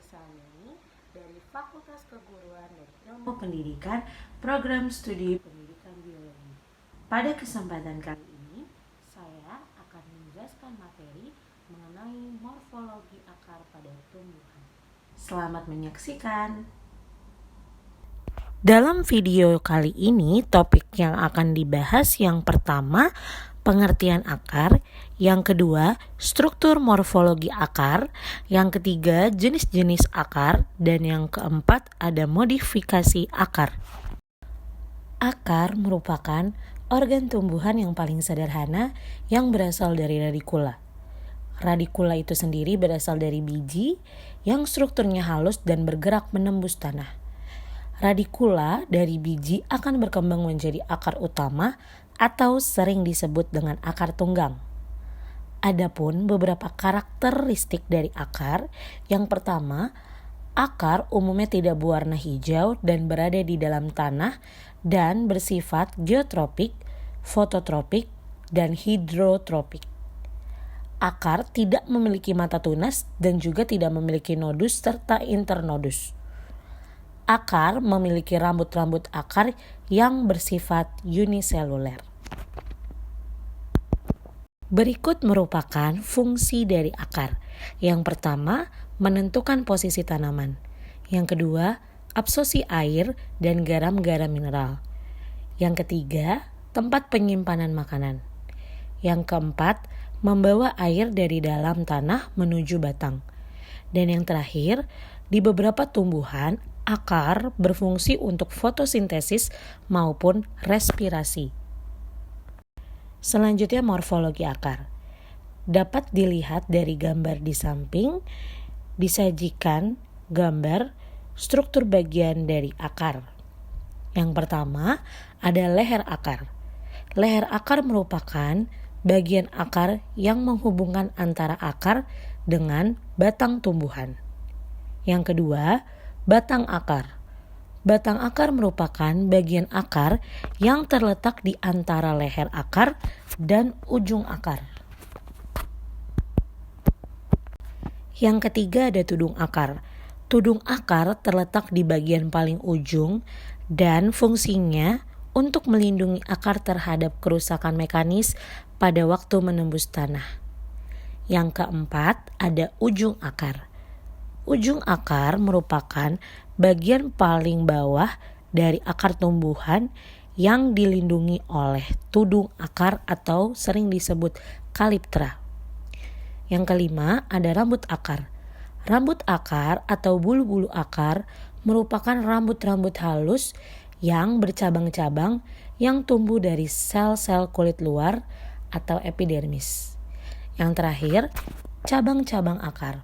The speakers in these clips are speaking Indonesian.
Salmini dari Fakultas Keguruan dan Ilmu Pendidikan, Program Studi Pendidikan Biologi. Pada kesempatan kali ini, saya akan menjelaskan materi mengenai morfologi akar pada tumbuhan. Selamat menyaksikan. Dalam video kali ini, topik yang akan dibahas yang pertama, pengertian akar, yang kedua, struktur morfologi akar, yang ketiga, jenis-jenis akar, dan yang keempat, ada modifikasi akar. Akar merupakan organ tumbuhan yang paling sederhana yang berasal dari radikula. Radikula itu sendiri berasal dari biji yang strukturnya halus dan bergerak menembus tanah. Radikula dari biji akan berkembang menjadi akar utama atau sering disebut dengan akar tunggang. Adapun beberapa karakteristik dari akar, yang pertama, akar umumnya tidak berwarna hijau dan berada di dalam tanah dan bersifat geotropik, fototropik, dan hidrotropik. Akar tidak memiliki mata tunas dan juga tidak memiliki nodus serta internodus. Akar memiliki rambut-rambut akar yang bersifat uniseluler. Berikut merupakan fungsi dari akar. Yang pertama, menentukan posisi tanaman. Yang kedua, absorpsi air dan garam-garam mineral. Yang ketiga, tempat penyimpanan makanan. Yang keempat, membawa air dari dalam tanah menuju batang. Dan yang terakhir, di beberapa tumbuhan, akar berfungsi untuk fotosintesis maupun respirasi. Selanjutnya, morfologi akar. Dapat dilihat dari gambar di samping, disajikan gambar struktur bagian dari akar. Yang pertama, ada leher akar. Leher akar merupakan bagian akar yang menghubungkan antara akar dengan batang tumbuhan. Yang kedua, batang akar. Batang akar merupakan bagian akar yang terletak di antara leher akar dan ujung akar. Yang ketiga ada tudung akar. Tudung akar terletak di bagian paling ujung dan fungsinya untuk melindungi akar terhadap kerusakan mekanis pada waktu menembus tanah. Yang keempat ada ujung akar. Ujung akar merupakan bagian paling bawah dari akar tumbuhan yang dilindungi oleh tudung akar atau sering disebut kaliptra. Yang kelima ada rambut akar. Rambut akar atau bulu-bulu akar merupakan rambut-rambut halus yang bercabang-cabang yang tumbuh dari sel-sel kulit luar atau epidermis. Yang terakhir, cabang-cabang akar.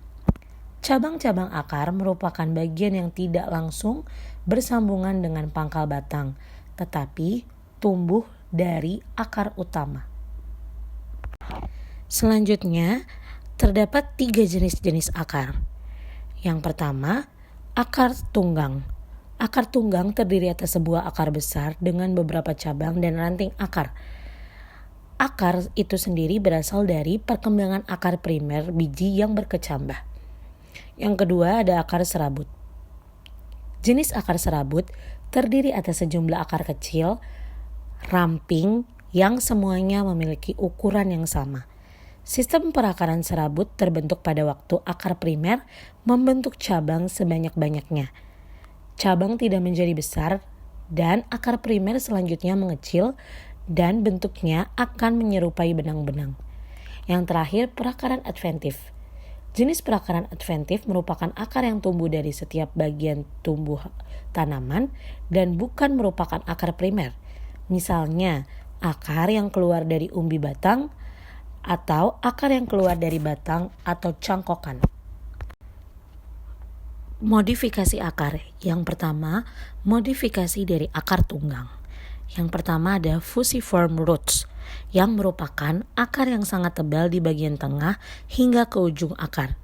Cabang-cabang akar merupakan bagian yang tidak langsung bersambungan dengan pangkal batang, tetapi tumbuh dari akar utama. Selanjutnya, terdapat 3 jenis-jenis akar. Yang pertama, akar tunggang. Akar tunggang terdiri atas sebuah akar besar dengan beberapa cabang dan ranting akar. Akar itu sendiri berasal dari perkembangan akar primer biji yang berkecambah. Yang kedua ada akar serabut. Jenis akar serabut terdiri atas sejumlah akar kecil, ramping yang semuanya memiliki ukuran yang sama. Sistem perakaran serabut terbentuk pada waktu akar primer membentuk cabang sebanyak-banyaknya. Cabang tidak menjadi besar dan akar primer selanjutnya mengecil dan bentuknya akan menyerupai benang-benang. Yang terakhir, perakaran adventif. Jenis perakaran adventif merupakan akar yang tumbuh dari setiap bagian tumbuh tanaman dan bukan merupakan akar primer. Misalnya, akar yang keluar dari umbi batang atau akar yang keluar dari batang atau cangkokan. Modifikasi akar. Yang pertama, modifikasi dari akar tunggang. Yang pertama ada fusiform roots, yang merupakan akar yang sangat tebal di bagian tengah hingga ke ujung akar.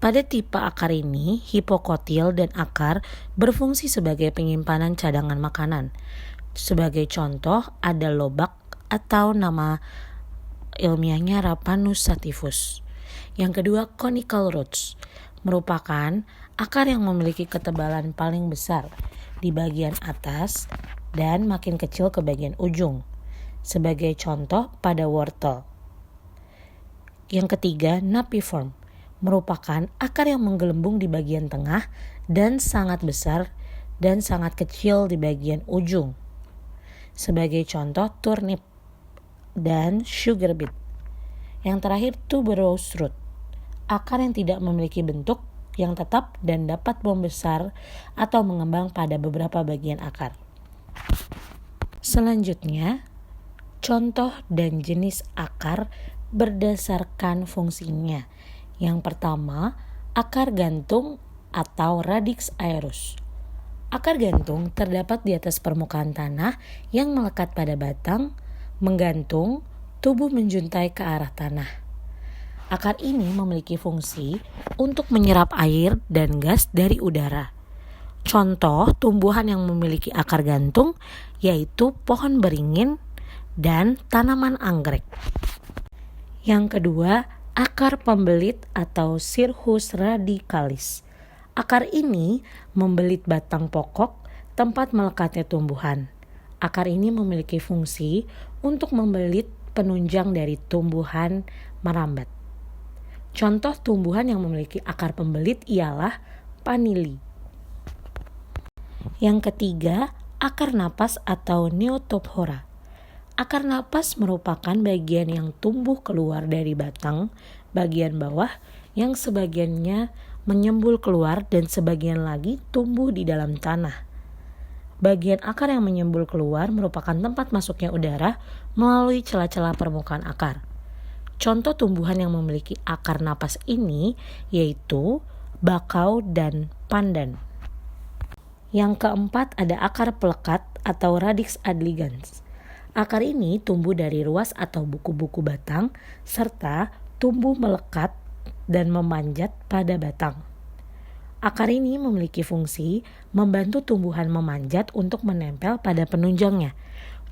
Pada tipe akar ini, hipokotil dan akar berfungsi sebagai penyimpanan cadangan makanan. Sebagai contoh, ada lobak atau nama ilmiahnya Raphanus sativus. Yang kedua, conical roots, merupakan akar yang memiliki ketebalan paling besar di bagian atas dan makin kecil ke bagian ujung. Sebagai contoh pada wortel. Yang ketiga, napiform, merupakan akar yang menggelembung di bagian tengah dan sangat besar dan sangat kecil di bagian ujung. Sebagai contoh, turnip dan sugar beet. Yang terakhir, tuberose root, akar yang tidak memiliki bentuk yang tetap dan dapat membesar atau mengembang pada beberapa bagian akar. Selanjutnya, contoh dan jenis akar berdasarkan fungsinya. Yang pertama, akar gantung atau radix aerus. Akar gantung terdapat di atas permukaan tanah yang melekat pada batang, menggantung, tubuh menjuntai ke arah tanah. Akar ini memiliki fungsi untuk menyerap air dan gas dari udara. Contoh tumbuhan yang memiliki akar gantung yaitu pohon beringin dan tanaman anggrek. Yang kedua, akar pembelit atau Cirrus radicalis. Akar ini membelit batang pokok tempat melekatnya tumbuhan. Akar ini memiliki fungsi untuk membelit penunjang dari tumbuhan merambat. Contoh tumbuhan yang memiliki akar pembelit ialah panili. Yang ketiga, akar napas atau Neotophora. Akar napas merupakan bagian yang tumbuh keluar dari batang bagian bawah yang sebagiannya menyembul keluar dan sebagian lagi tumbuh di dalam tanah. Bagian akar yang menyembul keluar merupakan tempat masuknya udara melalui celah-celah permukaan akar. Contoh tumbuhan yang memiliki akar napas ini yaitu bakau dan pandan. Yang keempat ada akar pelekat atau radix adligans. Akar ini tumbuh dari ruas atau buku-buku batang serta tumbuh melekat dan memanjat pada batang. Akar ini memiliki fungsi membantu tumbuhan memanjat untuk menempel pada penunjangnya.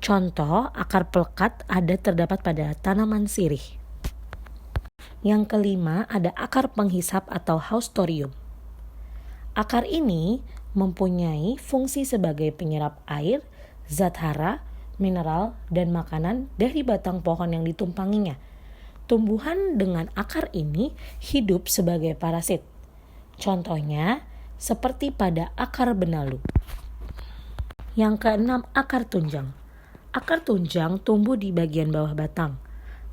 Contoh akar pelekat terdapat pada tanaman sirih. Yang kelima ada akar penghisap atau haustorium. Akar ini mempunyai fungsi sebagai penyerap air, zat hara, mineral, dan makanan dari batang pohon yang ditumpanginya. Tumbuhan dengan akar ini hidup sebagai parasit. Contohnya seperti pada akar benalu. Yang keenam, akar tunjang. Akar tunjang tumbuh di bagian bawah batang.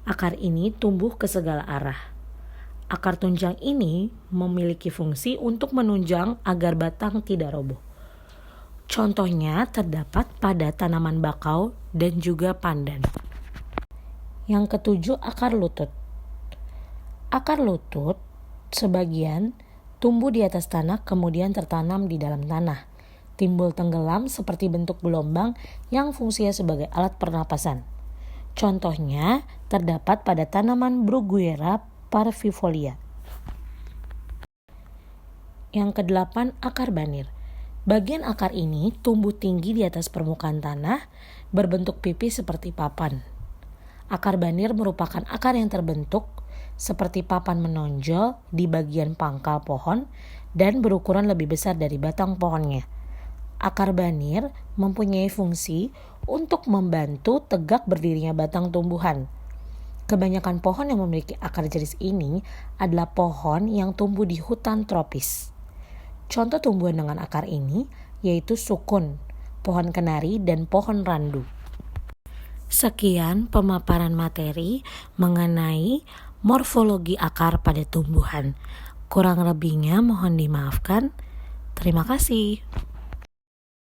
Akar ini tumbuh ke segala arah. Akar tunjang ini memiliki fungsi untuk menunjang agar batang tidak roboh. Contohnya terdapat pada tanaman bakau dan juga pandan. Yang ketujuh, akar lutut. Akar lutut sebagian tumbuh di atas tanah kemudian tertanam di dalam tanah. Timbul tenggelam seperti bentuk gelombang yang fungsinya sebagai alat pernapasan. Contohnya terdapat pada tanaman Bruguiera parvifolia. Yang kedelapan, akar banir. Bagian akar ini tumbuh tinggi di atas permukaan tanah, berbentuk pipih seperti papan. Akar banir merupakan akar yang terbentuk seperti papan menonjol di bagian pangkal pohon dan berukuran lebih besar dari batang pohonnya. Akar banir mempunyai fungsi untuk membantu tegak berdirinya batang tumbuhan. Kebanyakan pohon yang memiliki akar jenis ini adalah pohon yang tumbuh di hutan tropis. Contoh tumbuhan dengan akar ini yaitu sukun, pohon kenari, dan pohon randu. Sekian pemaparan materi mengenai morfologi akar pada tumbuhan. Kurang lebihnya mohon dimaafkan. Terima kasih.